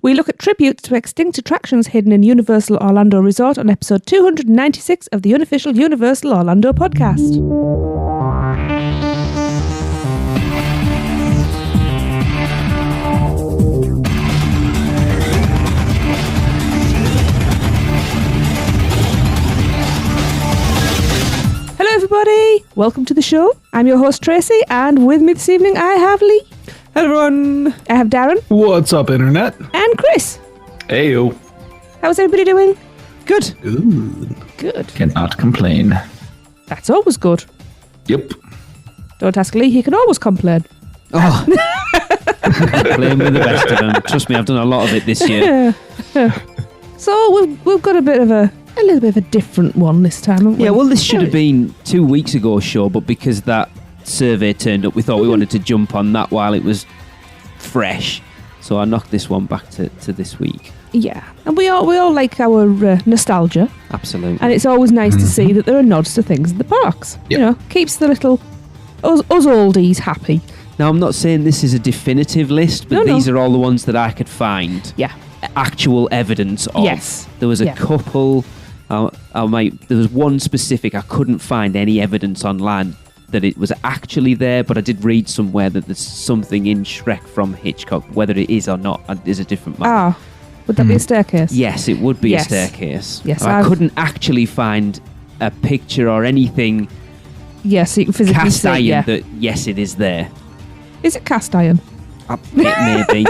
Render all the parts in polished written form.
We look at tributes to extinct attractions hidden in Universal Orlando Resort on episode 296 of the unofficial Universal Orlando podcast. Hello everybody, welcome to the show. I'm your host Tracy, and with me this evening I have Lee. Hello everyone. I have Darren. What's up, Internet? And Chris. Heyo. How's everybody doing? Good. Good. Cannot complain. That's always good. Yep. Don't ask Lee, he can always complain. Oh. Playing with the best of them. Trust me, I've done a lot of it this year. So we've got a little bit of a different one this time, haven't we? Yeah, well, this should have been 2 weeks ago show, but because that survey turned up, we thought we wanted to jump on that while it was fresh. So I knocked this one back to this week. Yeah, and we all like our nostalgia. Absolutely. And it's always nice to see that there are nods to things in the parks. Yep. You know, keeps the little us oldies happy. Now, I'm not saying this is a definitive list, but these are all the ones that I could find. Yeah. Actual evidence of. Yes. There was a couple. There was one specific. I couldn't find any evidence online that it was actually there, but I did read somewhere that there's something in Shrek from Hitchcock. Whether it is or not is a different matter. Would that be a staircase? Yes, it would be a staircase. Yes, I couldn't actually find a picture or anything. Yes, so you can physically cast see. iron Yeah. that yes, it is there. Is it cast iron? It may be.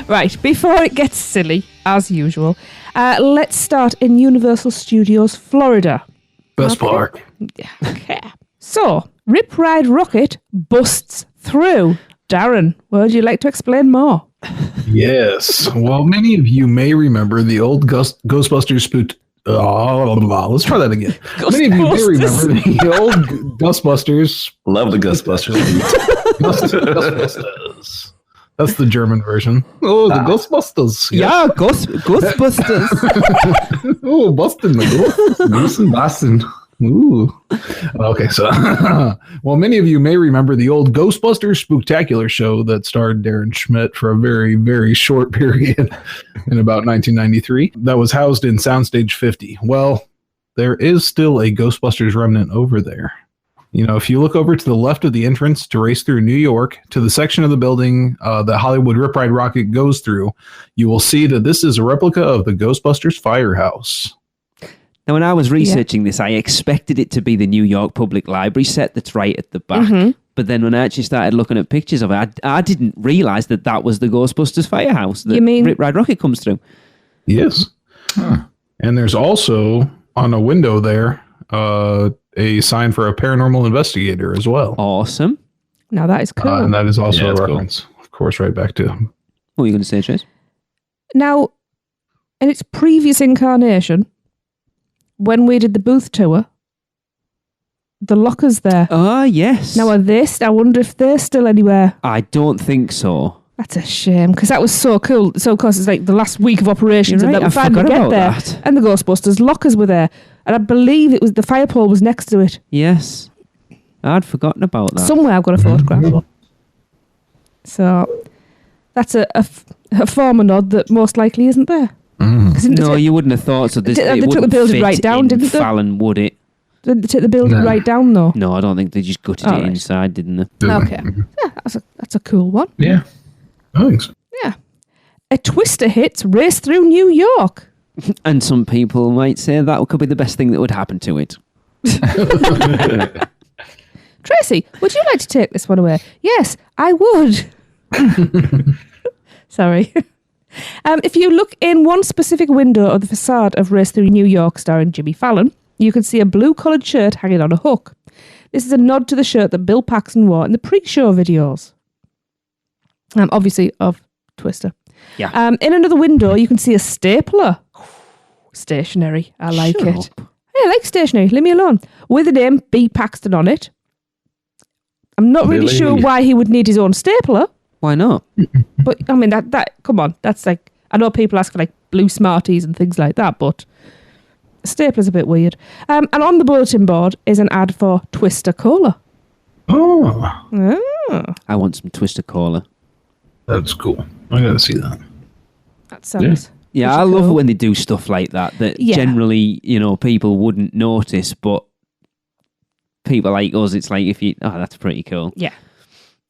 Right, before it gets silly, as usual, let's start in Universal Studios, Florida. Best park. Okay. So, Rip Ride Rocket busts through. Darren, would you like to explain more? Yes. Well, many of you may remember the old Ghostbusters spook. Let's try that again. Many of you may remember the old Ghostbusters. Love the Ghostbusters. Ghostbusters. That's the German version. Oh, the Ghostbusters. Yeah, Ghostbusters. Oh, busting the ghost. Busting. Ooh. Okay, so, well, many of you may remember the old Ghostbusters Spooktacular show that starred Darren Schmidt for a very, very short period in about 1993 that was housed in Soundstage 50. Well, there is still a Ghostbusters remnant over there. You know, if you look over to the left of the entrance to race through New York to the section of the building that Hollywood Rip Ride Rocket goes through, you will see that this is a replica of the Ghostbusters firehouse. Now, when I was researching this, I expected it to be the New York Public Library set that's right at the back. Mm-hmm. But then when I actually started looking at pictures of it, I didn't realise that was the Ghostbusters firehouse that Rip Ride Rocket comes through. Yes. Huh. And there's also, on a window there, a sign for a paranormal investigator as well. Awesome. Now that is cool. And that is also a reference, of course, right back to... What were you going to say, Trace? Now, in its previous incarnation, when we did the booth tour, the lockers there. Ah, yes. Now, I wonder if they're still anywhere. I don't think so. That's a shame, because that was so cool. So, of course, it's like the last week of operations, You're right, and that we finally get there. And the Ghostbusters lockers were there. And I believe it was the fire pole was next to it. Yes. I'd forgotten about that. Somewhere I've got a photograph of it. So, that's a former nod that most likely isn't there. No, you wouldn't have thought so. They took the building right down, didn't they? Fallon, would it? Did they take the building right down, though? No, I don't think they just gutted it inside, didn't they? Okay. Yeah, that's a cool one. Yeah. Thanks. Yeah. A twister hits race through New York. And some people might say that could be the best thing that would happen to it. Tracy, would you like to take this one away? Yes, I would. Sorry. If you look in one specific window of the facade of Race Through New York starring Jimmy Fallon, you can see a blue-collared shirt hanging on a hook. This is a nod to the shirt that Bill Paxton wore in the pre-show videos. Obviously of Twister. Yeah. In another window, you can see a stapler. Stationery. I like it. Hey, I like stationery. Leave me alone. With the name B. Paxton on it. I'm not really sure why he would need his own stapler. Why not? But, I mean, that come on. That's like, I know people ask for like blue Smarties and things like that, but a stapler's a bit weird. And on the bulletin board is an ad for Twister Cola. Oh. I want some Twister Cola. That's cool. I gotta see that. That sounds. Yeah, pretty I love it cool. when they do stuff like that Yeah. generally, people wouldn't notice, but people like us, it's like that's pretty cool. Yeah.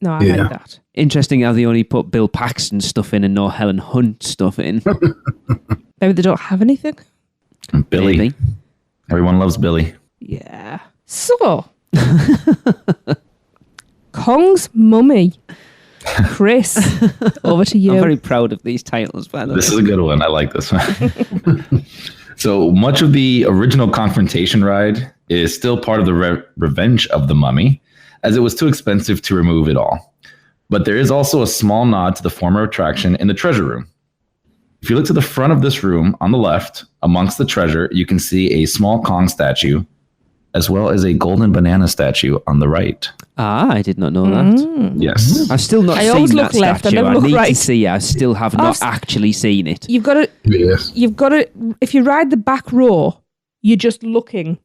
No, I Yeah. like that. Interesting how they only put Bill Paxton stuff in and no Helen Hunt stuff in. Maybe they don't have anything. Billy. Maybe. Everyone loves Billy. Yeah. So, Kong's mummy. Chris, over to you. I'm very proud of these titles, by the way. This is a good one. I like this one. So much of the original confrontation ride is still part of the Revenge of the Mummy, as it was too expensive to remove it all. But there is also a small nod to the former attraction in the treasure room. If you look to the front of this room on the left, amongst the treasure, you can see a small Kong statue, as well as a golden banana statue on the right. I did not know that. Yes. I've still not I seen always that look left, I statue. never I look need right. to see it. I still have not actually seen it. You've got to. Yes. You've got to. If you ride the back row, you're just looking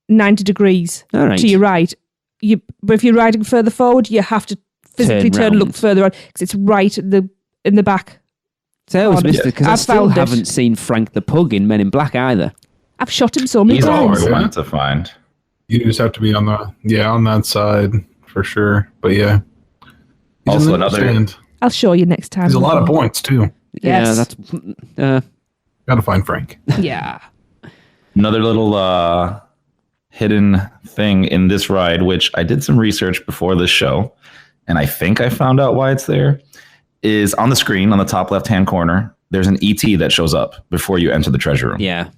90 degrees All right. to your right. But if you're riding further forward, you have to physically turn and look round. further on because it's right in the back. So I always Oh, missed it because I I've still found it. haven't seen Frank the Pug in Men in Black either. I've shot him so many He's a times. hard one to find. You just have to be on on that side for sure. But yeah. He's Also in the another- stand. I'll show you next time. He's a lot of points too. Yeah, Yes. that's. Gotta find Frank. Yeah. Another little hidden thing in this ride, which I did some research before this show, and I think I found out why it's there, is on the screen on the top left-hand corner, there's an ET that shows up before you enter the treasure room. Yeah.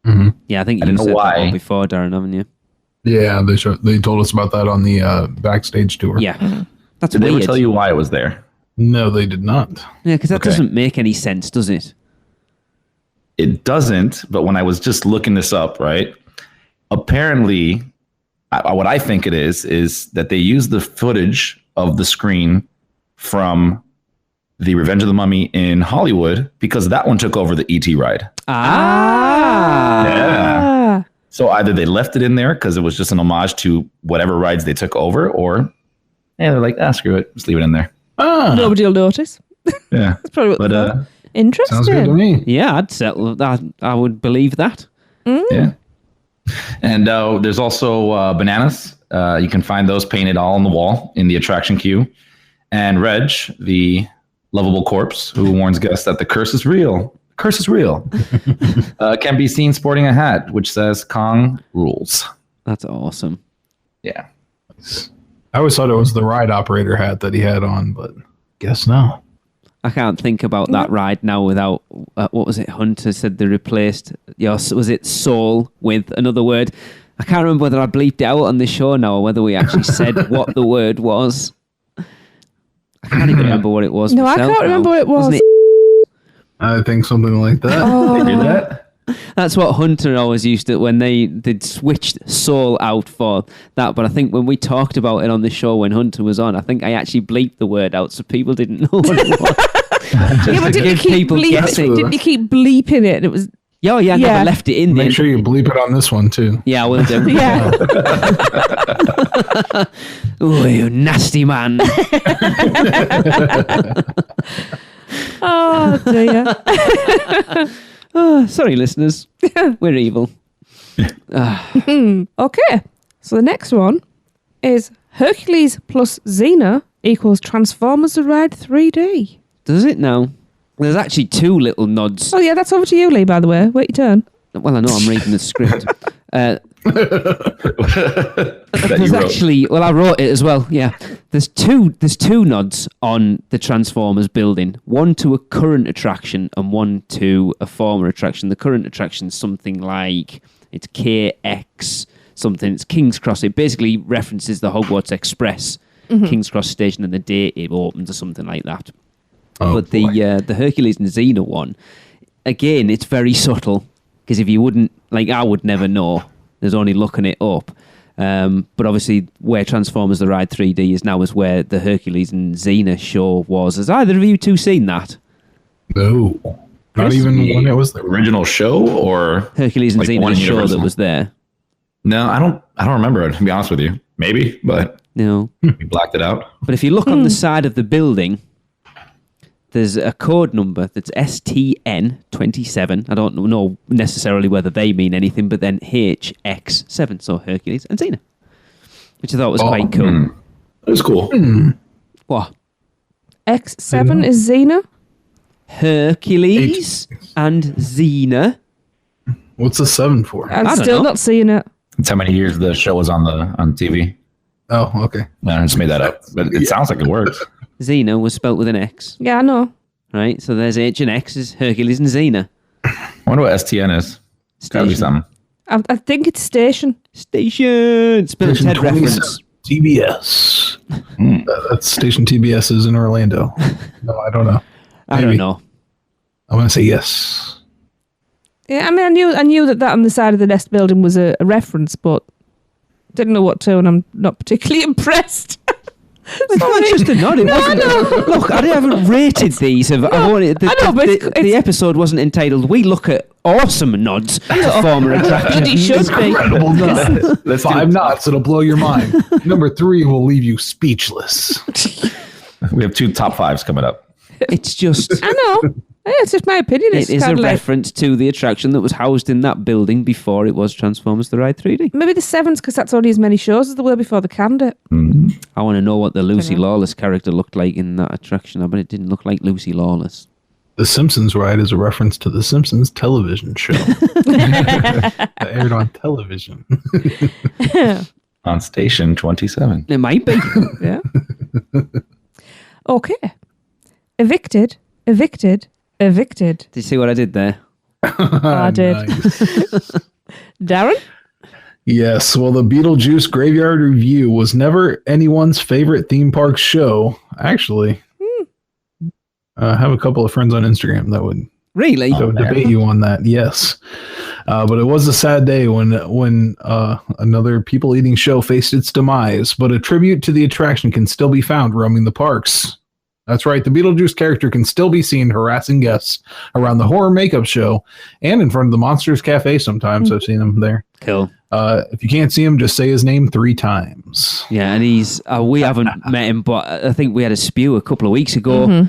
Mhm. Yeah, I think I you didn't know said why. that one before, Darren, haven't you? Yeah, they told us about that on the backstage tour. Yeah. That's Did they ever weird. tell you why it was there? No, they did not. Yeah, because that Okay. doesn't make any sense, does it? It doesn't, but when I was just looking this up, right, apparently what I think it is that they use the footage of the screen from the Revenge of the Mummy in Hollywood because that one took over the ET ride. Ah. Yeah. Ah. So either they left it in there because it was just an homage to whatever rides they took over, or they're like, screw it, just leave it in there. Nobody will notice. Yeah. That's probably what But they thought. Interesting. Sounds good to me. Yeah, I'd settle that. I would believe that. Yeah. And there's also bananas. You can find those painted all on the wall in the attraction queue. And Reg, the lovable corpse who warns guests that the curse is real. Curse is real. Can be seen sporting a hat which says Kong rules. That's awesome. Yeah. I always thought it was the ride operator hat that he had on, but guess no. I can't think about that ride now without what was it? Hunter said they replaced was it soul with another word? I can't remember whether I bleeped it out on the show now or whether we actually said what the word was. I can't even remember what it was. No, I myself can't now. remember what it was. Wasn't it? I think something like that. They did that? That's what Hunter always used to when they'd switched soul out for that. But I think when we talked about it on the show when Hunter was on, I think I actually bleeped the word out so people didn't know what it was. Yeah, but to give people guessing. didn't you keep bleeping it? It was I Yeah. never left it in there. Make sure you bleep it on this one too. Yeah, I will do. yeah. Oh, you nasty man. Oh dear. Oh, sorry, listeners. We're evil. Okay. So the next one is Hercules plus Xena equals Transformers the Ride 3D. Does it now? There's actually two little nods. Oh yeah, that's over to you, Lee. By the way, wait your turn. Well, I know I'm reading the script. That There's you wrote. actually, I wrote it as well. Yeah, there's two nods on the Transformers building. One to a current attraction and one to a former attraction. The current attraction is something like it's KX something. It's King's Cross. It basically references the Hogwarts Express, King's Cross station, and the date it opens or something like that. Oh, But boy. the Hercules and Xena one, again, it's very subtle because if you wouldn't, I would never know. There's only looking it up. But obviously, where Transformers the Ride 3D is now is where the Hercules and Xena show was. Has either of you two seen that? No. Not Chris? even when it was The there. original show or Hercules and Like Xena, one the in show that Universal? was there. no, I don't remember it, to be honest with you. Maybe, but No. we blacked it out. But if you look on the side of the building, there's a code number that's STN27. I don't know necessarily whether they mean anything, but then HX7, so Hercules and Xena, which I thought was quite cool. That's cool. What? X7 is Xena. Hercules and Xena. What's the 7 for? I'm I don't still know. not seeing it. That's how many years the show was on TV. Oh, okay. I just made that up, but it sounds like it works. Xena was spelt with an X, Yeah, I know. right? So there's H and X is Hercules and Xena. I wonder what STN is. It's gotta be Station. something. I think it's Station. Station. Bill and Ted reference. TBS. That's Station TBS is in Orlando. No, I don't know. I don't Maybe. know. I'm going to say yes. Yeah, I mean, I knew that on the side of the nest building was a reference, but didn't know what to, and I'm not particularly impressed. It's just a nod. It wasn't. Look, I haven't rated these. The episode wasn't entitled "We Look at Awesome Nods to Former Attractions." It should be. Incredible nod. 5 knots. It'll blow your mind. Number 3 will leave you speechless. We have 2 top 5s coming up. It's just. I know. Yeah, it's just my opinion. It's It is a kinda like, reference to the attraction that was housed in that building before it was Transformers: The Ride 3D. maybe the 7's because that's only as many shows as there were before the canned it. I want to know what the Lucy Lawless character looked like in that attraction. I bet it didn't look like Lucy Lawless. The Simpsons ride is a reference to the Simpsons television show that aired on television. On Station 27. It might be. Yeah. Okay. Evicted. Evicted. Did you see what I did there? I did. Nice. Darren? Yes, well, the Beetlejuice Graveyard Review was never anyone's favorite theme park show. Actually, I have a couple of friends on Instagram that would Really? debate you on that. Yes, but it was a sad day when another people-eating show faced its demise. But a tribute to the attraction can still be found roaming the parks. That's right. The Beetlejuice character can still be seen harassing guests around the horror makeup show and in front of the Monsters Cafe sometimes. I've seen him there. Cool. If you can't see him, just say his name 3 times. Yeah, and he's we haven't met him, but I think we had a spew a couple of weeks ago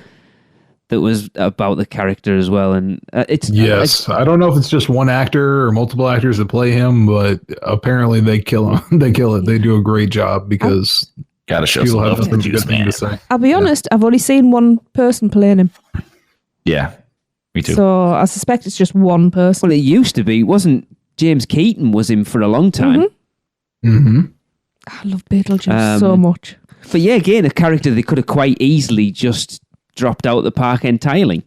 that was about the character as well. And it's Yes. I don't know if it's just one actor or multiple actors that play him, but apparently they kill him. They kill it. They do a great job because Gotta show people some have love to nothing the good juice, thing man. to say. I'll be honest, I've only seen one person playing him. Yeah, me too. So I suspect it's just one person. well, it used to be. It wasn't James Keaton was him for a long time. Mm-hmm. I love Beetlejuice so much. But yeah, again, a character they could have quite easily just dropped out of the park entirely.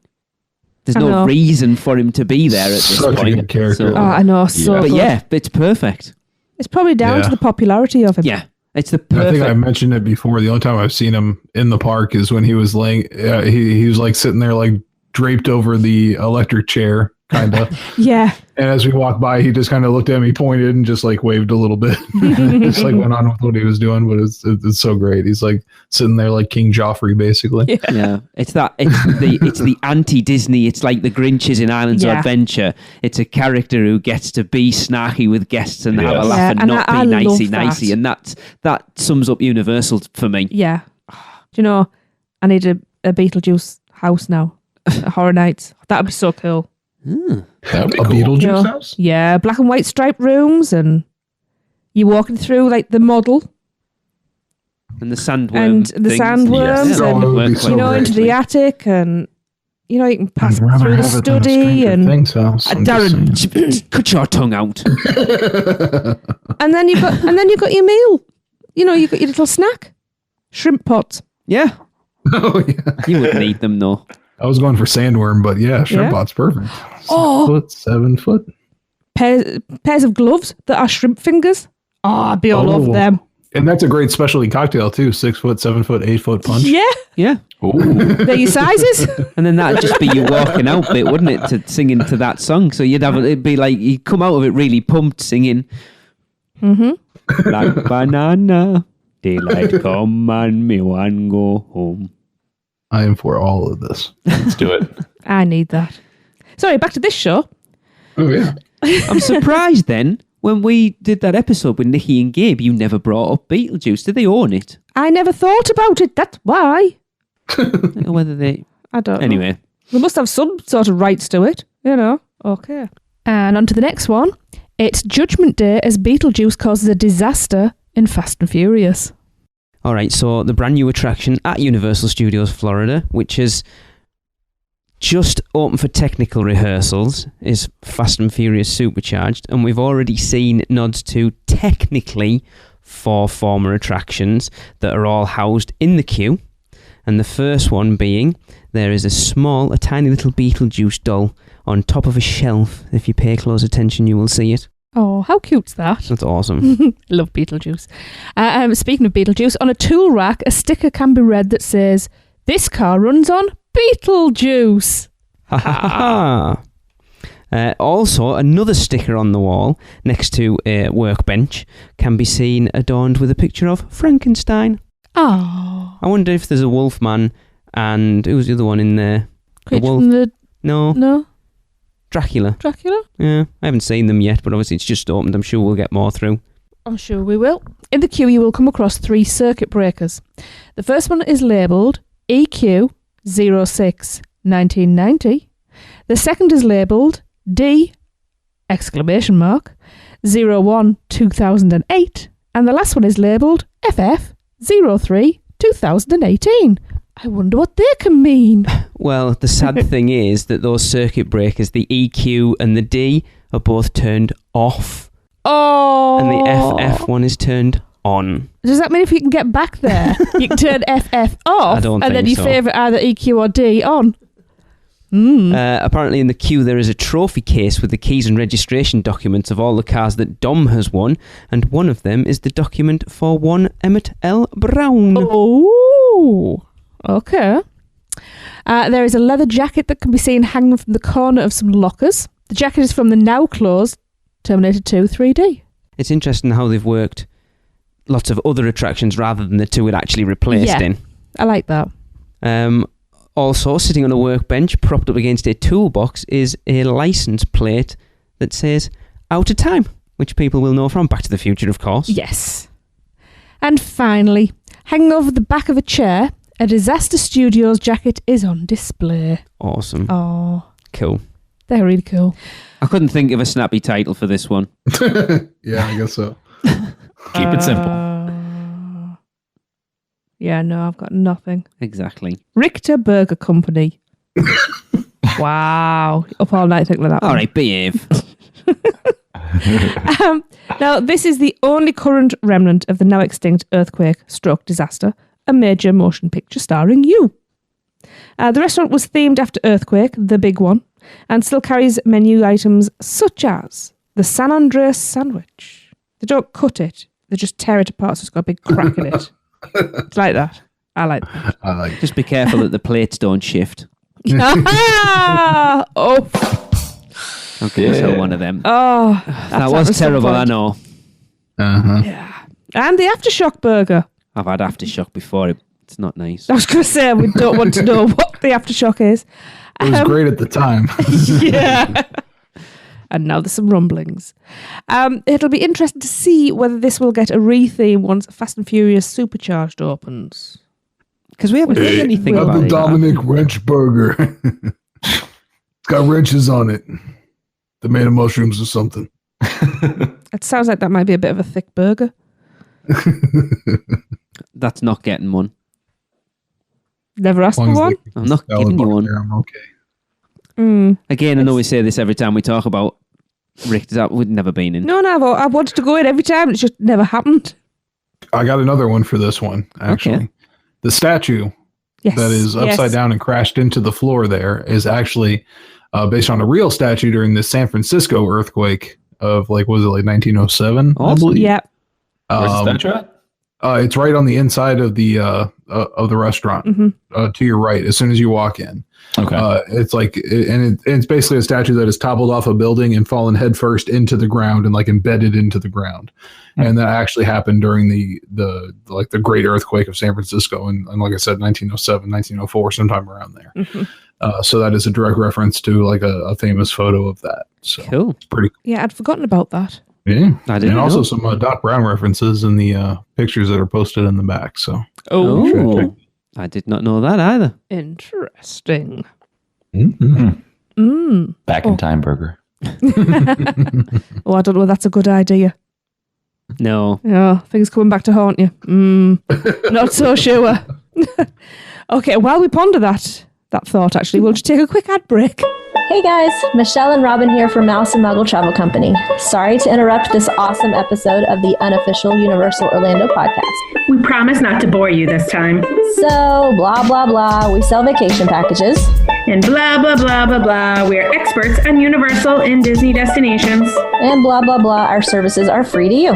There's I no know. reason for him to be there at this Such a point. good character. So- Oh, I know, so but good. yeah, it's perfect. It's probably down Yeah. to the popularity of him. Yeah, it's the I think I perfect. mentioned it before. The only time I've seen him in the park is when he was laying. He was like sitting there, like draped over the electric chair, kind of. Yeah. And as we walked by, he just kind of looked at me, pointed, and just like waved a little bit. Just like went on with what he was doing. But it's so great. He's like sitting there like King Joffrey, basically. Yeah, it's the anti-Disney. It's like the Grinches in Islands of Yeah. Adventure. It's a character who gets to be snarky with guests and have a Yes. laugh Yeah, and and not I be love nicey, that. and that sums up Universal for me. Yeah. Do you know, I need a Beetlejuice house now. A Horror Nights. That would be so cool. That'd be A cool. Beetlejuice Yeah. house? Yeah, black and white striped rooms, and you walking through like the model And the sandworm and the things. sandworms, Yes. Oh, and it would be Work so you know, great. into the attic, and you know, you can pass I'd rather through the have it than a study, Stranger and Things house. I'm just saying. Darren, cut your tongue out. and then you got your meal. You know, you got your little snack, shrimp pots. Yeah, Oh yeah. you wouldn't need them, though. I was going for sandworm, but yeah, shrimp Yeah. pot's perfect. Oh. 7 foot. Pairs of gloves that are shrimp fingers. Oh, I'd be all over Oh. them. And that's a great specialty cocktail too. 6 foot, 7 foot, 8 foot punch. Yeah, Yeah, they're your sizes. and then that'd just be your walking out bit, wouldn't it, to singing to that song? So it'd be like you'd come out of it really pumped, singing. Like banana, daylight come and me one go home. I am for all of this. Let's do it. I need that. Sorry, back to this show. Oh yeah. I'm surprised then, when we did that episode with Nikki and Gabe, you never brought up Beetlejuice. Did they own it? I never thought about it. That's why. I don't know whether they... I don't know. Anyway, We must have some sort of rights to it, you know. Okay. And on to the next one. It's Judgment Day as Beetlejuice causes a disaster in Fast and Furious. all right. So the brand new attraction at Universal Studios Florida, which is just open for technical rehearsals, is Fast and Furious Supercharged, and we've already seen nods to technically 4 former attractions that are all housed in the queue. And the first one being, there is a tiny little Beetlejuice doll on top of a shelf. If you pay close attention, you will see it. Oh, how cute's that? That's awesome. Love Beetlejuice. Speaking of Beetlejuice, on a tool rack, a sticker can be read that says, "This car runs on Beetlejuice." Ha ha ha. Also, another sticker on the wall next to a workbench can be seen adorned with a picture of Frankenstein. Oh. I wonder if there's a Wolfman and who's the other one in there? The Creature wolf? from the... No, No? Dracula. Dracula? Yeah, I haven't seen them yet, but obviously it's just opened. I'm sure we'll get more through. I'm sure we will. In the queue, you will come across 3 circuit breakers. The first one is labelled EQ 06 1990. The second is labelled D! 01 2008. And the last one is labelled FF 03 2018. I wonder what they can mean. Well, the sad thing is that those circuit breakers, the EQ and the D, are both turned off. Oh. And the FF one is turned on. Does that mean if you can get back there, you can turn FF off? I don't and then think you so. favourite either EQ or D on? Apparently in the queue there is a trophy case with the keys and registration documents of all the cars that Dom has won, and one of them is the document for one Emmett L. Brown. Oh, okay. There is a leather jacket that can be seen hanging from the corner of some lockers. The jacket is from the now closed Terminator 2 3D. It's interesting how they've worked lots of other attractions rather than the two it actually replaced in. I like that. Also, sitting on a workbench propped up against a toolbox is a license plate that says "Out of Time," which people will know from Back to the Future, of course. Yes. And finally, hanging over the back of a chair, a Disaster Studios jacket is on display. Awesome. Oh, Cool. they're really cool. I couldn't think of a snappy title for this one. Yeah, I guess so. Keep it simple. Yeah, no, I've got nothing. Exactly. Richter Burger Company. Wow. Up all night thinking of that All one. right, behave. Now, this is the only current remnant of the now extinct earthquake/stroke disaster, a major motion picture starring you. The restaurant was themed after Earthquake, the big one, and still carries menu items such as the San Andreas sandwich. They don't cut it, they just tear it apart so it's got a big crack in it. It's like that. I like that. I like Just be careful that the plates don't shift. Oh, I'm going to sell one of them. oh. That was terrible, I know. Uh-huh. Yeah. And the Aftershock burger. I've had Aftershock before. It's not nice. I was going to say, we don't want to know what the Aftershock is. It was great at the time. Yeah. And now there's some rumblings. It'll be interesting to see whether this will get a re-theme once Fast and Furious Supercharged opens. Because we haven't heard anything Love about the it. Dominic Wrench Burger. It's got wrenches on it. They're made of mushrooms or something. It sounds like that might be a bit of a thick burger. That's not getting one. Never asked for one. I'm not giving you one. I'm okay. Again, I know we say this every time we talk about Richter. That we've never been in. No, I wanted to go in every time. It's just never happened. I got another one for this one, actually. Okay. The statue Yes. that is upside down and crashed into the floor there is actually based on a real statue during the San Francisco earthquake of was it 1907? I Awesome. believe. Yeah. Where's the statue at? It's right on the inside of the restaurant, Mm-hmm. to your right as soon as you walk in. Okay. It's basically a statue that has toppled off a building and fallen headfirst into the ground and embedded into the ground. And that actually happened during the great earthquake of San Francisco and like I said, 1907, 1904, sometime around there. Mm-hmm. So that is a direct reference to a famous photo of that. So Cool. it's pretty cool. Yeah, I'd forgotten about that. Yeah. I didn't And also know. some Doc Brown references in the pictures that are posted in the back. So Oh. I did not know that either. Interesting. Back in time burger. Oh, I don't know if that's a good idea. No. Yeah, things coming back to haunt you. Not so sure. Okay, while we ponder that thought, actually, we'll just take a quick ad break. Hey guys, Michelle and Robin here from Mouse Muggle Travel Company. Sorry to interrupt this awesome episode of the unofficial Universal Orlando podcast. We promise not to bore you this time. So, blah, blah, blah, we sell vacation packages. And blah, blah, blah, blah, blah. We're experts on Universal and Disney destinations. And blah, blah, blah, our services are free to you.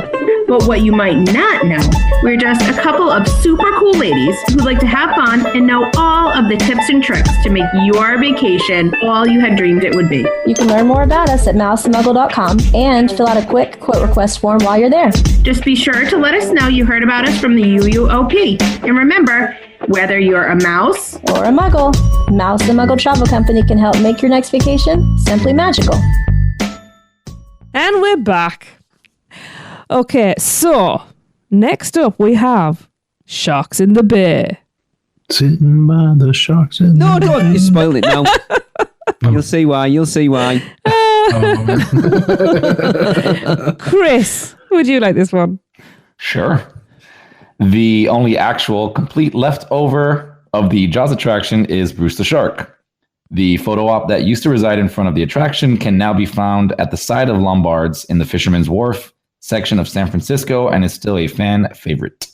But what you might not know, we're just a couple of super cool ladies who like to have fun and know all of the tips and tricks to make your vacation all you had dreamed it would be. You can learn more about us at mousemuggle.com and fill out a quick quote request form while you're there. Just be sure to let us know you heard about us from the UUOP. And remember, whether you're a mouse Or a muggle, Mouse and Muggle Travel Company can help make your next vacation simply magical. And we're back. Okay, so next up we have Sharks in the Bay. Sitting by the sharks in No, don't. You spoiled it now. You'll see why. You'll see why. Chris, would you like this one? Sure. The only actual complete leftover of the Jaws attraction is Bruce the Shark. The photo op that used to reside in front of the attraction can now be found at the side of Lombard's in the Fisherman's Wharf section of San Francisco and is still a fan favorite.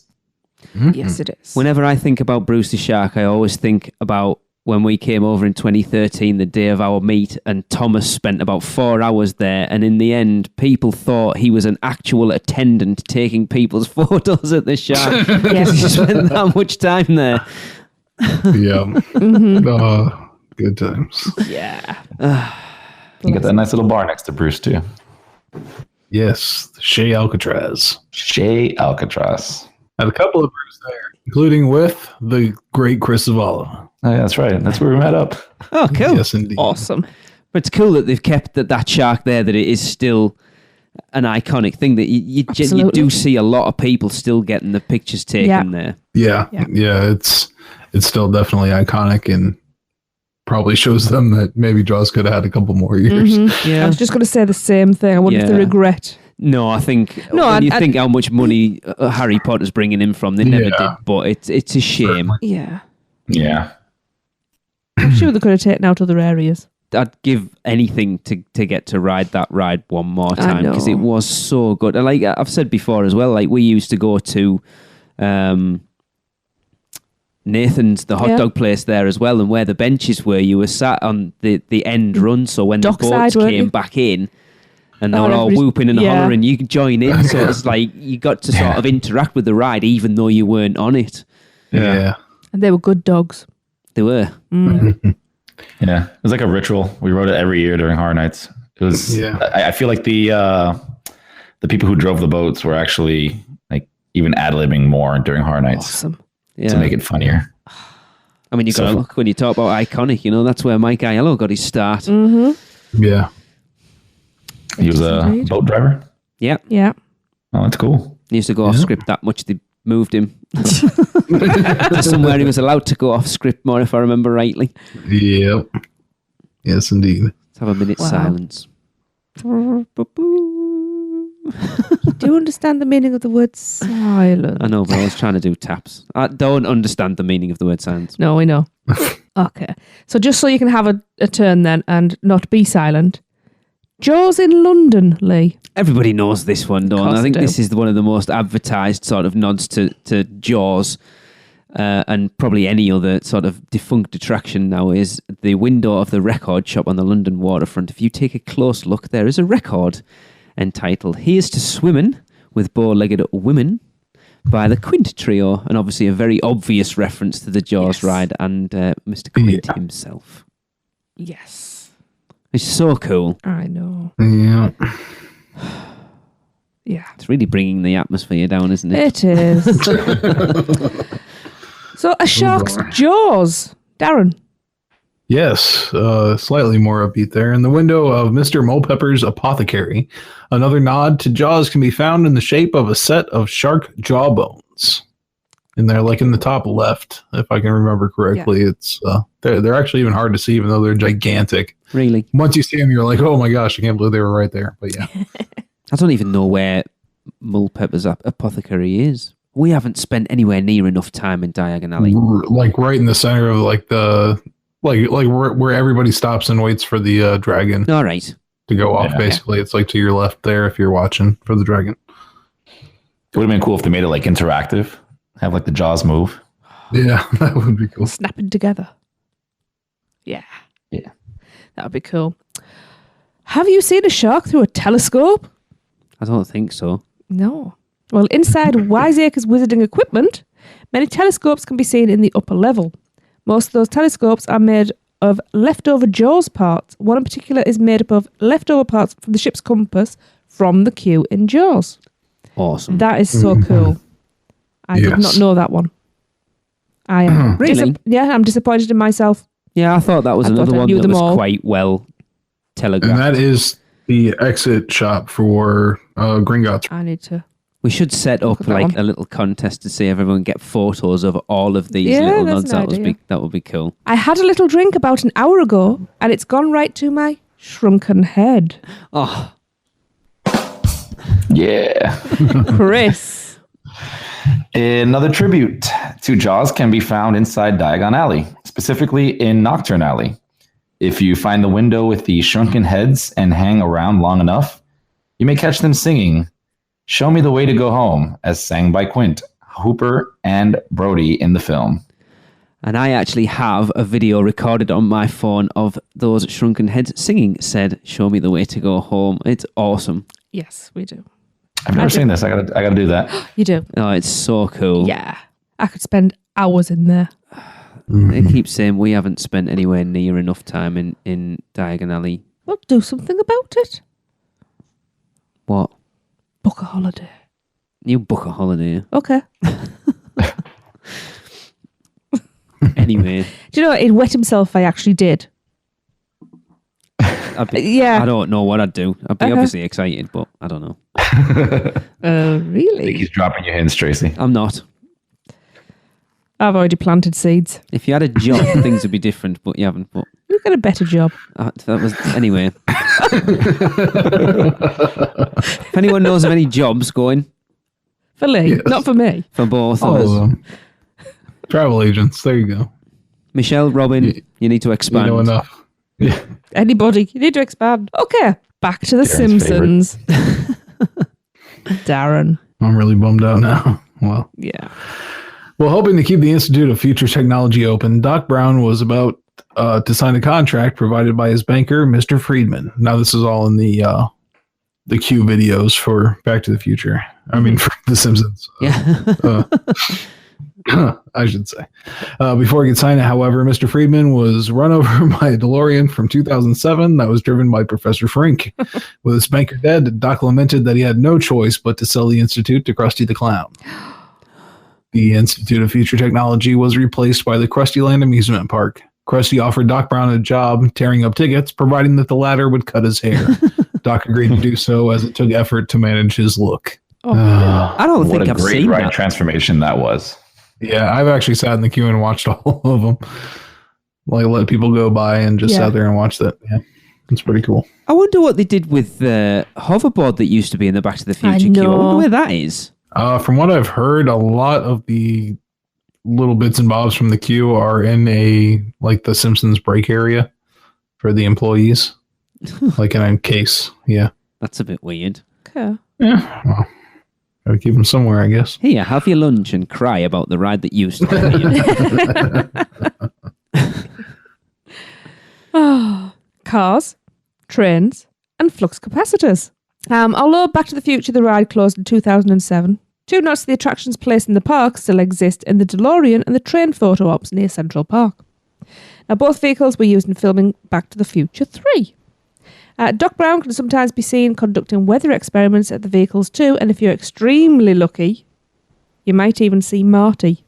Yes, it is. Whenever I think about Bruce the Shark, I always think about when we came over in 2013, the day of our meet, and Thomas spent about 4 hours there. And in the end, people thought he was an actual attendant taking people's photos at the Shark. Yes. He spent that much time there. Yeah. Good times. Yeah. You got that nice little bar next to Bruce, too. Yes. Shea Alcatraz. Shea Alcatraz. Had a couple of Bruce there, including with the great Chris Zavala. Oh, yeah, that's right. That's where we met up. Oh, cool. Yes, indeed. Awesome. But it's cool that they've kept that shark there, that it is still an iconic thing, that you do see a lot of people still getting the pictures taken there. Yeah. It's still definitely iconic and probably shows them that maybe Jaws could have had a couple more years. I Yeah. was just going to say the same thing. I wonder if they regret. No, I think No, when you think how much money Harry Potter's bringing in from, they never did. But it's a shame. Yeah. Yeah. I'm sure they could have taken out other areas. I'd give anything to get to ride that ride one more I time, because it know. was so good. And like I've said before as well, like we used to go to Nathan's, the hot dog place there as well, and where the benches were, you were sat on the end run. So when Dockside, the boats weren't came you? back in, and they Oh, were and all everybody's- whooping and yeah. hollering, you could join in. So it's like you got to sort of interact with the ride, even though you weren't on it. Yeah. And they were good dogs. They were. Yeah. It was like a ritual. We rode it every year during Horror Nights. It was, I feel like the people who drove the boats were actually like even ad-libbing more during Horror Nights Awesome. Yeah. to make it funnier. I mean, you got to So- look when you talk about iconic. You know, that's where Mike Aiello got his start. Yeah. He was a Indeed. boat driver. Yeah. Oh, that's cool. He used to go off script that much. They moved him to somewhere he was allowed to go off script more, if I remember rightly. Yep. Yes, indeed. Let's have a minute's Wow. silence. Do you understand the meaning of the word silent? I know, but I was trying to do taps. I don't understand the meaning of the word silence. No, we know. Okay. So just so you can have a turn then and not be silent. Jaws in London, Lee. Everybody knows this one, don't they? Course I think they this do. is one of the most advertised sort of nods to Jaws, and probably any other sort of defunct attraction now, is the window of the record shop on the London waterfront. If you take a close look, there is a record entitled "Here's to Swimming with Bow-Legged Women" by the Quint Trio, and obviously a very obvious reference to the Jaws Yes. ride and Mr. Quint himself. Yes. It's so cool. I know. Yeah. Yeah. It's really bringing the atmosphere down, isn't it? It is. So a shark's jaws. Darren. Yes, slightly more upbeat there. In the window of Mr. Mulpepper's apothecary, another nod to Jaws can be found in the shape of a set of shark jawbones. in there, like in the top left, if I can remember correctly. Yeah. It's they're actually even hard to see, even though they're gigantic. Really? Once you see them, you're like, oh my gosh, I can't believe they were right there. But yeah. I don't even know where Mulpepper's apothecary is. We haven't spent anywhere near enough time in Diagon Alley. Like right in the center of like the like where everybody stops and waits for the dragon. All right. To go off, basically. It's like to your left there if you're watching for the dragon. It would have been cool if they made it like interactive. Have like the jaws move. Yeah, that would be cool. Snapping together. Yeah. Yeah. That would be cool. Have you seen a shark through a telescope? I don't think so. No. Well, inside Wiseacre's wizarding equipment, many telescopes can be seen in the upper level. Most of those telescopes are made of leftover Jaws parts. One in particular is made up of leftover parts from the ship's compass from the Q in Jaws. Awesome. That is so cool. I did not know that one. I am really? I'm disappointed in myself. Yeah, I thought that was another one that was quite well telegraphed. And that is the exit shop for Gringotts. I need to. We should set up like a little contest to see everyone get photos of all of these little nods. That would be cool. I had a little drink about an hour ago, and it's gone right to my shrunken head. Oh, yeah, Chris. Another tribute to Jaws can be found inside Diagon Alley, specifically in Nocturne Alley. If you find the window with the shrunken heads and hang around long enough, you may catch them singing "Show Me the Way to Go Home," as sang by Quint, Hooper, and Brody in the film. And I actually have a video recorded on my phone of those shrunken heads singing said "Show Me the Way to Go Home." It's awesome. Yes, we do. I've never seen this. I gotta do that. You do. Oh, it's so cool. Yeah. I could spend hours in there. They keep saying we haven't spent anywhere near enough time in Diagon Alley. Well, do something about it. What? Book a holiday. You book a holiday. Okay. Anyway. Do you know what? He'd wet himself if I actually did. Yeah. I don't know what I'd do. I'd be obviously excited, but I don't know. Really? I think he's dropping your hints, Tracy. I'm not. I've already planted seeds. If you had a job, things would be different, but you haven't. But you've got a better job. That was anyway. If anyone knows of any jobs going for Lee, not for me, for both of us. Travel agents. There you go. Michelle, Robin, you need to expand. You know enough. Yeah. Anybody, you need to expand. Okay, back to the Simpsons. Darren. I'm really bummed out now. Well, yeah. Well, hoping to keep the Institute of Future Technology open, Doc Brown was about to sign a contract provided by his banker, Mr. Friedman. Now, this is all in the Q videos for Back to the Future. I mean, for The Simpsons. Yeah. I should say. Before he could sign it, however, Mr. Friedman was run over by a DeLorean from 2007 that was driven by Professor Frink. With his banker dead, Doc lamented that he had no choice but to sell the Institute to Krusty the Clown. The Institute of Future Technology was replaced by the Krusty Land Amusement Park. Krusty offered Doc Brown a job tearing up tickets, providing that the latter would cut his hair. Doc agreed to do so as it took effort to manage his look. I don't think I've seen great that transformation that was. Yeah, I've actually sat in the queue and watched all of them. Like, let people go by and just sat there and watched that. Yeah, it's pretty cool. I wonder what they did with the hoverboard that used to be in the Back to the Future queue. I wonder where that is. From what I've heard, a lot of the little bits and bobs from the queue are in the Simpsons break area for the employees. Like in a case. Yeah. That's a bit weird. Okay. Yeah. Well, gotta keep them somewhere, I guess. Here, have your lunch and cry about the ride that used to be. Cars, trains, and flux capacitors. Although Back to the Future, the ride closed in 2007, two notes of the attractions placed in the park still exist in the DeLorean and the train photo ops near Central Park. Now, both vehicles were used in filming Back to the Future 3. Doc Brown can sometimes be seen conducting weather experiments at the vehicles too, and if you're extremely lucky, you might even see Marty.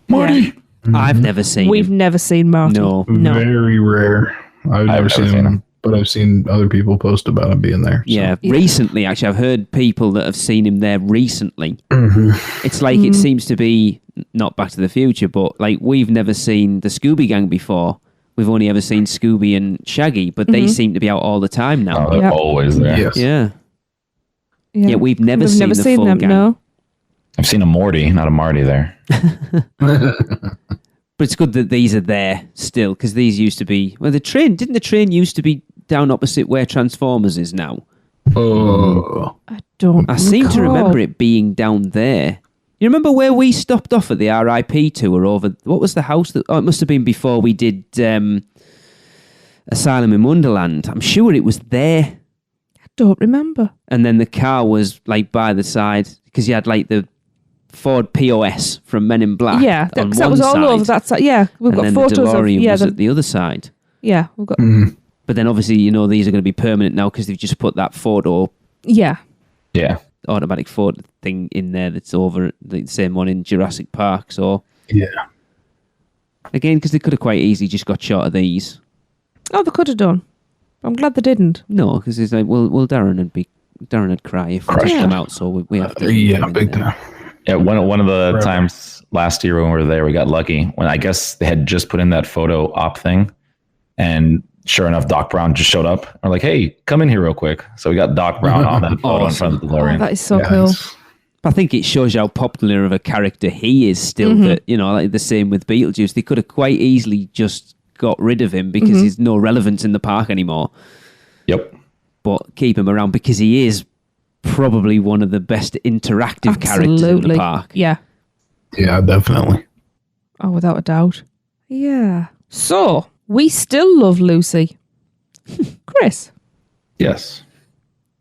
Marty? Yeah. I've never seen We've never seen Marty. No. Very rare. I've never seen him but I've seen other people post about him being there. So. Yeah, recently, actually, I've heard people that have seen him there recently. It's like it seems to be not Back to the Future, but like we've never seen the Scooby Gang before. We've only ever seen Scooby and Shaggy, but they seem to be out all the time now. Oh, they're always there. Yes. Yeah. Yeah, we've never seen the full them, gang. no. I've seen a Morty, not a Marty there. But it's good that these are there still, because these used to be... Well, didn't the train used to be down opposite where Transformers is now? Oh. I seem to remember it being down there. You remember where we stopped off at the RIP tour over... What was the house that... Oh, it must have been before we did Asylum in Wonderland. I'm sure it was there. I don't remember. And then the car was like by the side, because you had like the Ford POS from Men in Black. Yeah, on that one was all side, over that side. Yeah, we've and got then photos the DeLorean of... Yeah, was at the other side. yeah, we've got... But then obviously, these are going to be permanent now because they've just put that photo Yeah. Yeah. automatic photo thing in there that's over the same one in Jurassic Park. So Yeah. again, because they could have quite easily just got shot of these. Oh, they could have done. I'm glad they didn't. No, because it's like, well, Darren would cry if we took them out. So we have to. Yeah, big time. Yeah, one of the Forever. times last year when we were there, we got lucky when I guess they had just put in that photo op thing, and sure enough, Doc Brown just showed up. We're like, "Hey, come in here real quick." So we got Doc Brown on that photo in front of the Oh, DeLorean. that is so cool. I think it shows you how popular of a character he is still. That like the same with Beetlejuice. They could have quite easily just got rid of him because he's no relevance in the park anymore. Yep. But keep him around because he is probably one of the best interactive characters in the park. Yeah. Yeah, definitely. Oh, without a doubt. Yeah. So, we still love Lucy. Chris. Yes.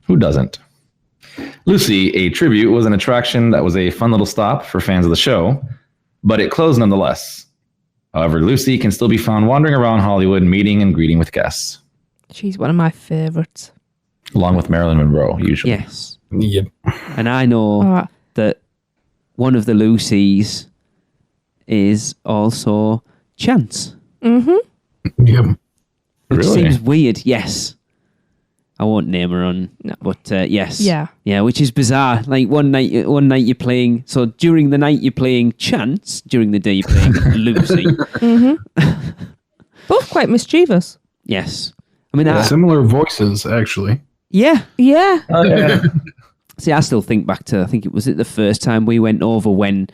Who doesn't? Lucy, a tribute, was an attraction that was a fun little stop for fans of the show, but it closed nonetheless. However, Lucy can still be found wandering around Hollywood, meeting and greeting with guests, She's one of my favourites. along with Marilyn Monroe, usually. Yes. Yep. And I know that one of the Lucys is also Chance. Yep. Which Really? seems weird, yes. I won't name her on, but yes. Yeah. Yeah, which is bizarre. Like one night you're playing, so during the night you're playing Chance, during the day you're playing Lucy. Both quite mischievous. Yes. I mean, Similar voices, actually. yeah. Yeah. See, I still think back to, I think it was the first time we went over when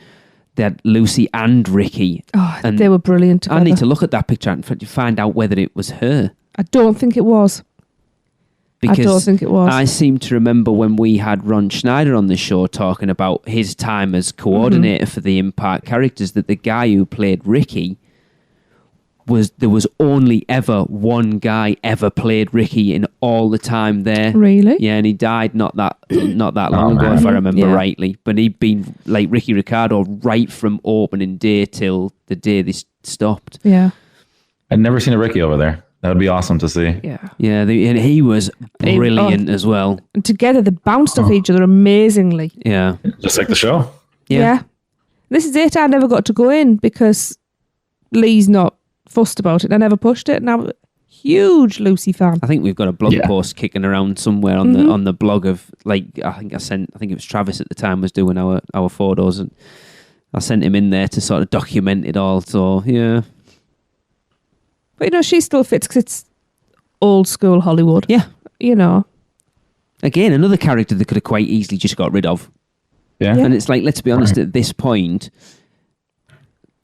they had Lucy and Ricky. Oh, And they were brilliant together. I need to look at that picture and find out whether it was her. I don't think it was. Because I don't think it was. I seem to remember when we had Ron Schneider on the show talking about his time as coordinator for the in-park characters, that the guy who played Ricky there was only ever one guy ever played Ricky in all the time there. Really? Yeah, and he died not that long ago, if I remember rightly. But he'd been like Ricky Ricardo right from opening day till the day they stopped. Yeah. I'd never seen a Ricky over there. That would be awesome to see. Yeah. Yeah, and he was brilliant as well. And together they bounced off each other amazingly. Yeah. Just like the show. Yeah. This is it. I never got to go in because Lee's not fussed about it. I never pushed it. And I'm a huge Lucy fan. I think we've got a blog post kicking around somewhere on the blog of, like, I think it was Travis at the time was doing our photos, and I sent him in there to sort of document it all. So yeah, But she still fits because it's old school Hollywood. yeah. Again, Another character they could have quite easily just got rid of. Yeah. And it's like, let's be honest, at this point,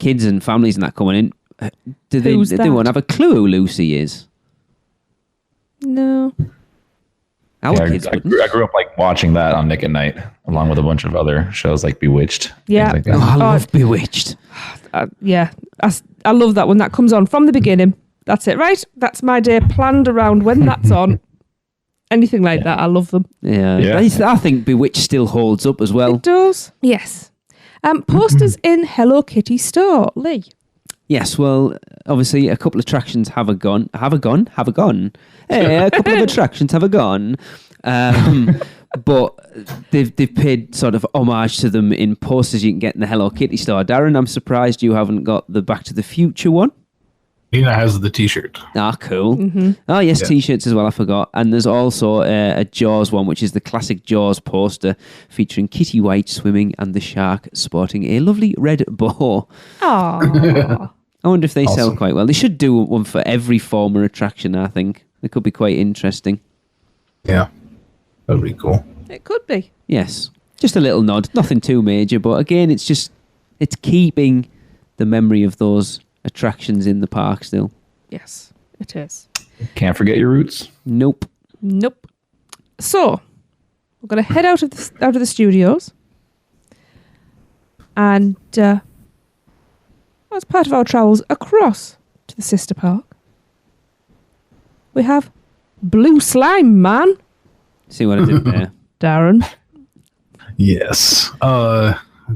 kids and families and that coming in, they won't have a clue who Lucy is. No. Our kids I wouldn't. grew up like watching that on Nick at Night, along with a bunch of other shows like Bewitched. Yeah. Things like Oh, that. I love Bewitched. Yeah. I love that when that comes on from the beginning. That's it, right? That's my day planned around when that's on. Anything like that, I love them. Yeah. Yeah. I think Bewitched still holds up as well. It does. Yes. Posters in Hello Kitty store. Lee. Yes, well, obviously a couple of attractions have a gone. Hey, a couple of attractions have a gone. But they've paid sort of homage to them in posters you can get in the Hello Kitty store. Darren, I'm surprised you haven't got the Back to the Future one. Nina has the T-shirt. Ah, cool. Mm-hmm. Oh, yes, Yeah. T-shirts as well, I forgot. And there's also a Jaws one, which is the classic Jaws poster featuring Kitty White swimming and the shark sporting a lovely red bow. Aww. I wonder if they sell Awesome. quite well. They should do one for every former attraction, I think. It could be quite interesting. Yeah, that'd be cool. It could be. Yes. Just a little nod. Nothing too major, but again, it's keeping the memory of those attractions in the park still. Yes, it is. Can't forget your roots. Nope. Nope. So, we're going to head out of the studios. And as part of our travels across to the sister park, we have Blue Slime Man, See what I did there? Darren. Yes.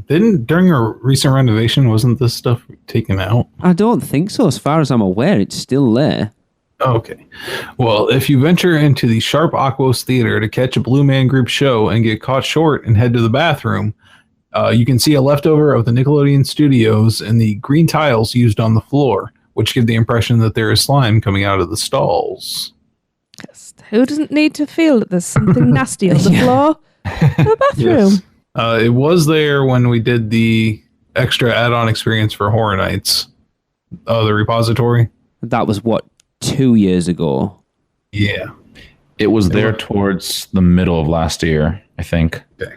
Didn't during a recent renovation wasn't this stuff taken out? I don't think so. As far as I'm aware, it's still there. Okay. Well, if you venture into the Sharp Aquos Theater to catch a Blue Man Group show and get caught short and head to the bathroom, you can see a leftover of the Nickelodeon Studios and the green tiles used on the floor, which give the impression that there is slime coming out of the stalls. Yes. Who doesn't need to feel that there's something nasty on the floor of the bathroom? Yes. It was there when we did the extra add-on experience for Horror Nights. The repository. That was, 2 years ago? Yeah. It was there towards the middle of last year, I think. Okay.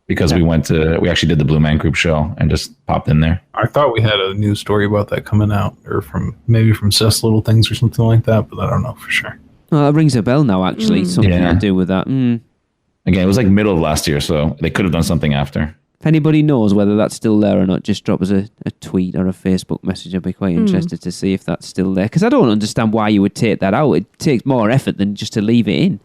Because we actually did the Blue Man Group show and just popped in there. I thought we had a news story about that coming out, or maybe from Seth's Little Things or something like that, but I don't know for sure. Well, that rings a bell now, actually. Something Yeah. to do with that. Again, it was like middle of last year, so they could have done something after. If anybody knows whether that's still there or not, just drop us a tweet or a Facebook message. I'd be quite interested to see if that's still there. Because I don't understand why you would take that out. It takes more effort than just to leave it in.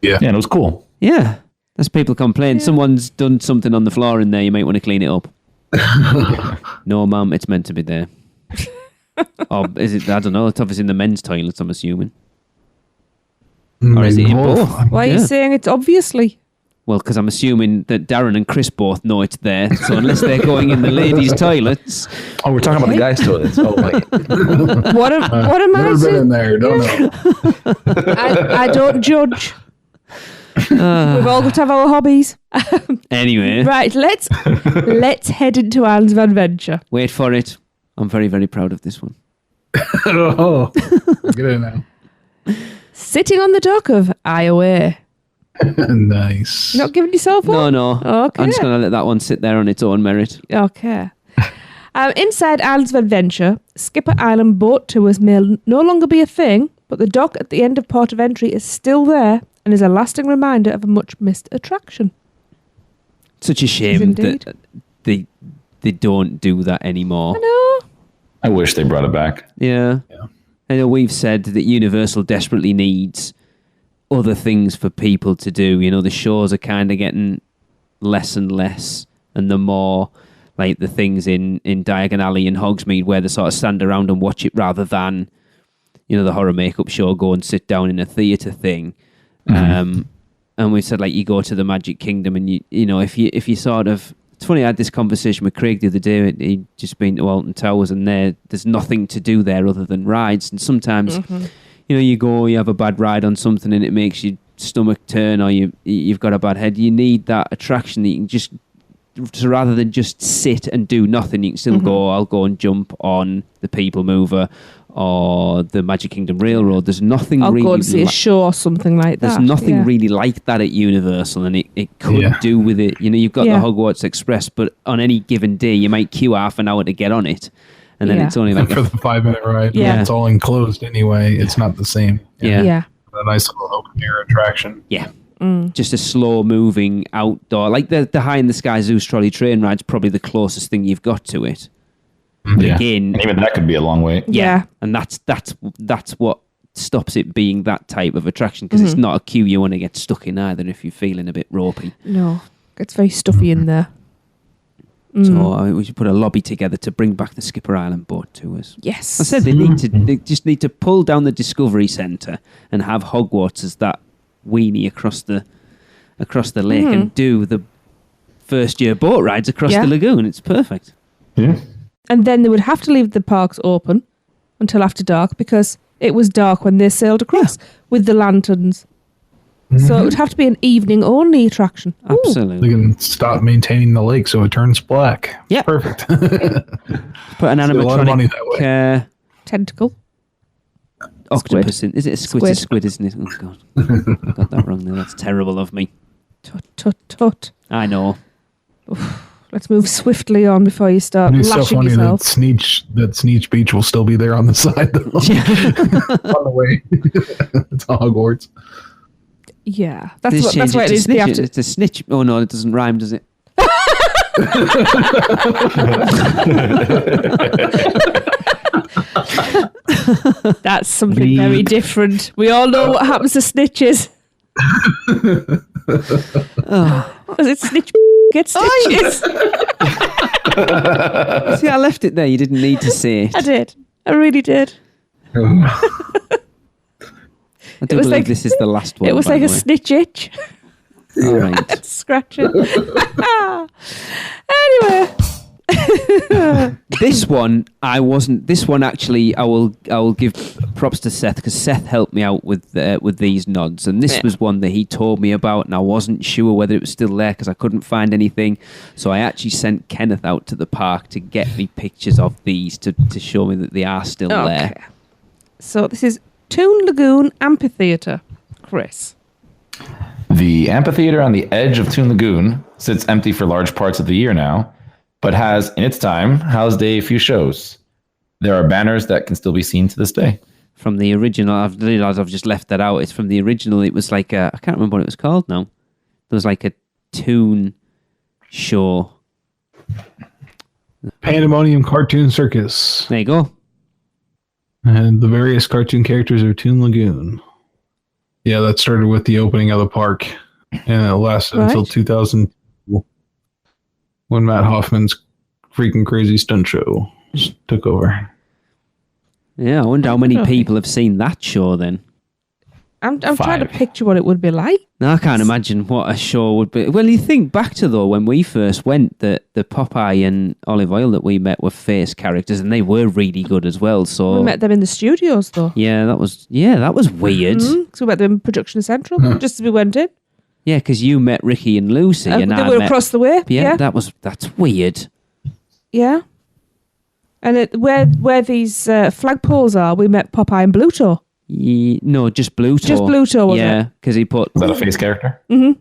Yeah. Yeah, and it was cool. Yeah. As people complain, someone's done something on the floor in there, you might want to clean it up. No, ma'am, it's meant to be there. Or is it, I don't know, it's obviously in the men's toilets, I'm assuming. Or is it in both? Why are you saying it's obviously? Well, because I'm assuming that Darren and Chris both know it's there. So unless they're going in the ladies' toilets. Oh, we're talking about the guys' toilets. Oh, wait. What am I Never been in saying? there. Don't know. I don't judge. We've all got to have our hobbies. Anyway, Right, let's head into Islands of Adventure. wait for it. I'm very, very proud of this one. Oh, get in now. Sitting on the dock of Iowa. Nice. You're not giving yourself up? No. Okay. I'm just going to let that one sit there on its own merit. Okay. Inside Islands of Adventure, Skipper Island boat tours may no longer be a thing, but the dock at the end of port of entry is still there and is a lasting reminder of a much missed attraction. Such a shame Indeed. that they don't do that anymore. I know. I wish they brought it back. Yeah. I know we've said that Universal desperately needs other things for people to do. You know, the shows are kind of getting less and less, and the more like the things in Diagon Alley and Hogsmeade where they sort of stand around and watch it rather than, you know, the horror makeup show, go and sit down in a theatre thing. And we said, like, you go to the Magic Kingdom and you know, if you sort of, it's funny, I had this conversation with Craig the other day. He'd just been to Alton Towers and there's nothing to do there other than rides. And sometimes, you know, you go, you have a bad ride on something and it makes your stomach turn, or you've got a bad head. You need that attraction that you can just, so rather than just sit and do nothing, you can still go, I'll go and jump on the People Mover or the Magic Kingdom Railroad. There's nothing I'll really go and see a show or something like that. there's nothing yeah. really like that at Universal, and it could do with it. You know, you've got the Hogwarts Express, but on any given day, you might queue half an hour to get on it, and then it's only like for the 5-minute ride. Yeah. It's all enclosed anyway. It's not the same. Yeah. A nice little open air attraction. just a slow moving outdoor, like the High in the Sky Zeus trolley train ride's probably the closest thing you've got to it. But again, and even that could be a long way. Yeah. And that's what stops it being that type of attraction, because it's not a queue you want to get stuck in either if you're feeling a bit ropey. No, it's very stuffy in there. So I mean, we should put a lobby together to bring back the Skipper Island boat tours. Yes. I said they just need to pull down the Discovery Centre and have Hogwarts as that weenie across the lake and do the first year boat rides across the lagoon. It's perfect. Yeah. And then they would have to leave the parks open until after dark because it was dark when they sailed across with the lanterns. So it would have to be an evening-only attraction. Ooh. Absolutely. They can stop maintaining the lake so it turns black. Yeah. Perfect. Put an Save a lot of money that animatronic Tentacle. octopus in. Is it a squid? It's a squid, isn't it? Oh, God. I got that wrong there. That's terrible of me. Tut, tut, tut. I know. Let's move swiftly on before you start It's so lashing funny yourself. that Sneech Beach will still be there on the side though. On the way. It's Hogwarts. Yeah, that's Just what. That's change why it it to is. snitch. It's a snitch. Oh, no, it doesn't rhyme, does it? That's something very different. We all know what happens to snitches. Was it snitch get stitches? See, I left it there. You didn't need to say it. I did. I really did. I do was believe like- this is the last one. It was by like the a way. snitch itch. All right. Scratching. Anyway. This one, I wasn't. This one actually, I will give props to Seth because Seth helped me out with these nods, and this was one that he told me about, and I wasn't sure whether it was still there because I couldn't find anything. So I actually sent Kenneth out to the park to get me pictures of these to show me that they are still there. So this is Toon Lagoon Amphitheatre, Chris. The amphitheater on the edge of Toon Lagoon sits empty for large parts of the year now, but has, in its time, housed a few shows. There are banners that can still be seen to this day. From the original, I've realised I've just left that out. It's from the original. It was like I can't remember what it was called now. There was like a Toon show. Pandemonium Cartoon Circus. There you go. And the various cartoon characters of Toon Lagoon. Yeah, that started with the opening of the park. And it lasted until 2000 when Matt Hoffman's freaking crazy stunt show took over. Yeah, I wonder how many people have seen that show then. I'm trying to 5. picture what it would be like. Now, I can't imagine what a show would be. Well, you think back to, though, when we first went, the Popeye and Olive Oil that we met were face characters, and they were really good as well. So We met them in the studios, though. yeah, that was weird. So we met them in Production Central, just as we went in. Yeah, because you met Ricky and Lucy, and They I were met. across the way. Yeah, Yeah. that's weird. Yeah. And where these flagpoles are, we met Popeye and Bluto. No, just Bluto. Just Bluto, was yeah, because he put. Is that a face character? No,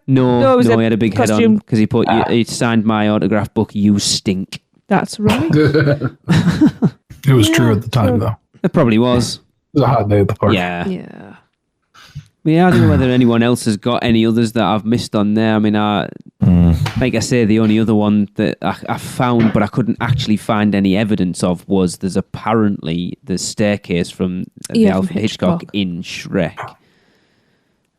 No, it was a he had a big head costume. on because he put. He signed my autograph book. You stink. that's right. It was true at the time, though. It probably was. It was a hot day at the park. Yeah. Yeah. Yeah, I don't know whether anyone else has got any others that I've missed on there. I mean, like I say, the only other one that I found, but I couldn't actually find any evidence of, was there's apparently the staircase from the from Alfred Hitchcock Hitchcock. in Shrek.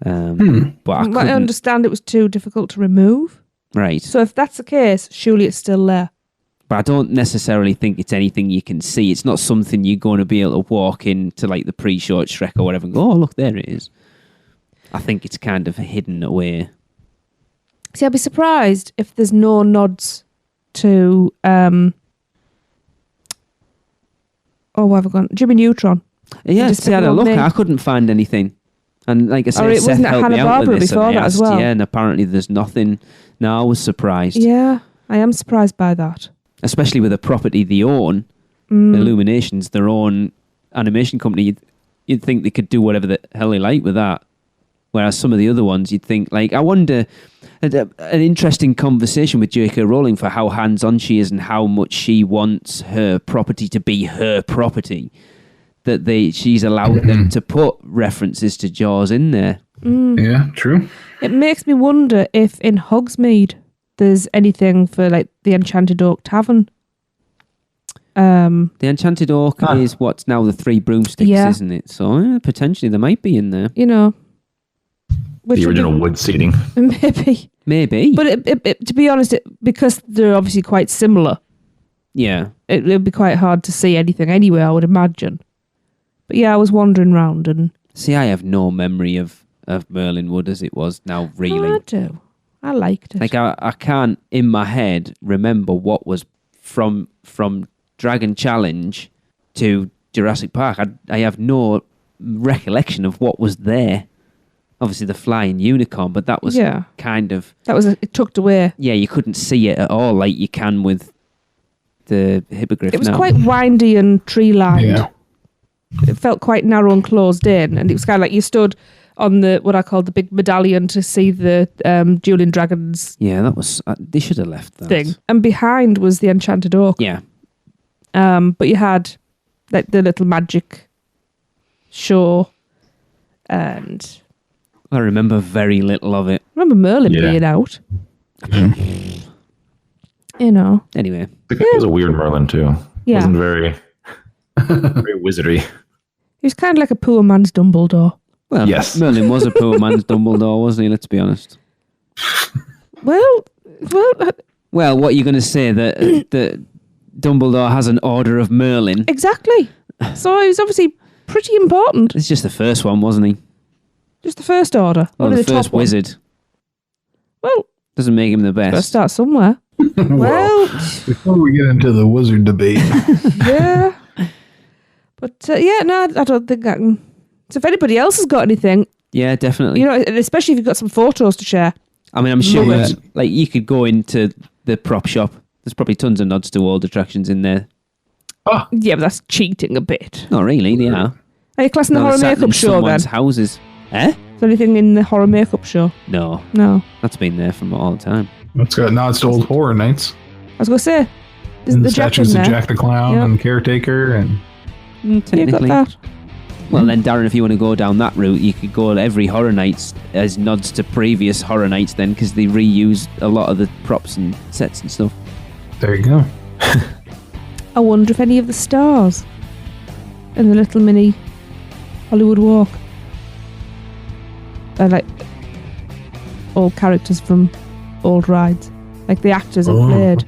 But I Well, I couldn't. understand it was too difficult to remove. Right. So if that's the case, surely it's still there. But I don't necessarily think it's anything you can see. It's not something you're going to be able to walk into like the pre-show at Shrek or whatever and go, oh, look, there it is. I think it's kind of hidden away. See, I'd be surprised if there's no nods to what have I gone? Jimmy Neutron. Yeah, just see, I had pick a one look. name. I couldn't find anything. And like I Or said, it Seth wasn't at helped me out with Hanna-Barbera this. before and I that as asked, well. Yeah, and apparently there's nothing. No, I was surprised. Yeah, I am surprised by that. Especially with a property they own, Illuminations, their own animation company. You'd think they could do whatever the hell they like with that. Whereas some of the other ones, you'd think, like, I wonder, an interesting conversation with J.K. Rowling for how hands-on she is and how much she wants her property to be her property. That she's allowed them to put references to Jaws in there. Yeah, true. It makes me wonder if in Hogsmeade there's anything for like the Enchanted Oak Tavern. The Enchanted Oak is what's now the Three Broomsticks, Yeah. isn't it? So potentially there might be in there. You know, which The would be- original wood seating. maybe. Maybe. But to be honest, because they're obviously quite similar, yeah. it would be quite hard to see anything anyway, I would imagine. But yeah, I was wandering round and See, I have no memory of Merlin Wood as it was now, really. I do. I liked it. Like, I can't, in my head, remember what was from Dragon Challenge to Jurassic Park, I have no recollection of what was there. Obviously, the flying unicorn, but that was kind of... That was tucked away. Yeah, you couldn't see it at all like you can with the hippogriff. It was now. quite windy and tree-lined. Yeah. It felt quite narrow and closed in, and it was kind of like you stood on the what I called the big medallion to see the dueling dragons Yeah, that was... they should have left that. thing, and behind was the enchanted oak. Yeah. But you had like the little magic show, and I remember very little of it. I remember Merlin Yeah. being out. You know, Anyway, The guy was a weird Merlin too. Yeah. Wasn't very, very wizardy. he was kind of like a poor man's Dumbledore. well, Yes. Merlin was a poor man's Dumbledore, wasn't he? Let's be honest. Well, Well, what are you going to say? That Dumbledore has an Order of Merlin? exactly. So he was obviously pretty important. It's just the first one, wasn't he? Just the first order, Well, only the the first top one. wizard. Well, Doesn't make him the gotta best. start somewhere. Well, Before we get into the wizard debate, yeah. But no, I don't think I can. So if anybody else has got anything, Yeah, definitely. you know, and especially if you've got some photos to share. I mean, I'm sure Love it. like you could go into the prop shop. There's probably tons of nods to old attractions in there. Yeah, but that's cheating a bit. Not really, they are. Are you classing the No, horror they're sat in makeup show then? someone's houses. Eh? Is there anything in the horror makeup show? No, No. that's been there from all the time. it's got nods to old horror nights. I was going to say, there's And the Jack in statues of there. Jack the Clown Yeah. and Caretaker and You've got Technically. that. Well, then, Darren, if you want to go down that route, you could go to every Horror Nights as nods to previous Horror Nights then, because they reuse a lot of the props and sets and stuff. there you go. I wonder if any of the stars in the little mini Hollywood Walk are like old characters from old rides. Like the actors have Oh. played.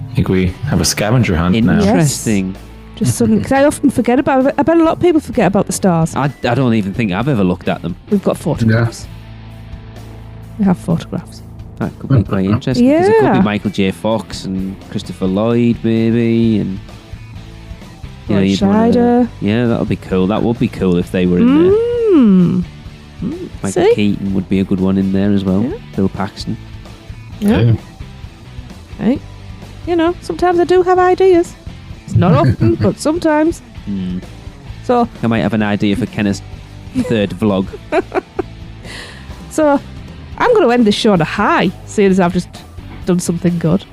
I think we have a scavenger hunt now. Interesting. Just suddenly, because I often forget about it. I bet a lot of people forget about the stars. I don't even think I've ever looked at them. We've got photographs. We have photographs. That could be quite interesting. 'Cause it could Yeah. be Michael J. Fox and Christopher Lloyd, maybe, and Roy you'd wanna- Scheider. yeah, that would be cool. That would be cool if they were in there. Michael See? Keaton would be a good one in there as well. Yeah. Bill Paxton. Yeah. Right. You know, sometimes I do have ideas. It's not often, but sometimes. So, I might have an idea for Kenneth's third vlog. so I'm going to end this show on a high, seeing as I've just done something good.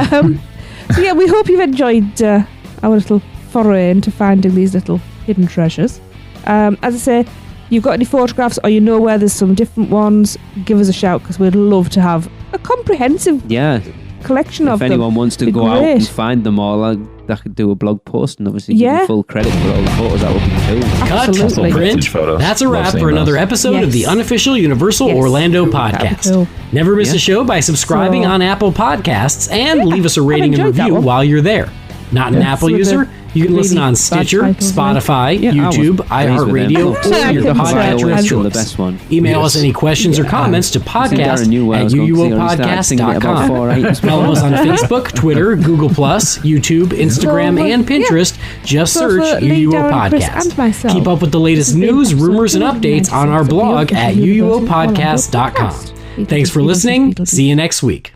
So yeah, we hope you've enjoyed our little foray into finding these little hidden treasures. As I say, you've got any photographs or you know where there's some different ones, give us a shout because we'd love to have a comprehensive Yeah, collection if of them. anyone wants to Be go out and great. find them all, I could do a blog post and obviously give Yeah. you full credit for all the photos. That would be cool. Cut, Absolutely. print. Vintage photos. That's a Love wrap seeing for another those. episode of the Yes. unofficial Universal Yes. Orlando That'd be podcast. cool. Never miss Yeah. a show by subscribing So- on Apple Podcasts and leave us a rating and enjoyed that review one. while you're there. Not an Yeah. Apple Some of the user? You can listen really on bad Stitcher, titles, Spotify, Yeah, I was YouTube, pleased with iHeartRadio, them. or Yeah, your I think podcast so. of Always still the choice. best one. Email us Yes. any questions or comments to See, Darren knew where I was going, 'cause he already started singing it about 4 podcast@uuopodcast.com. items. Follow us on Facebook, Twitter, Google+, YouTube, Instagram, So, and Pinterest. Just So search for Lee, UUO Darren, Chris, Podcast. and myself, Keep up with the latest this has been news, episode rumors, and 296 updates on our of the blog Unofficial at Universal UUOpodcast.com. Orlando Podcast. Thanks for listening. See you next week.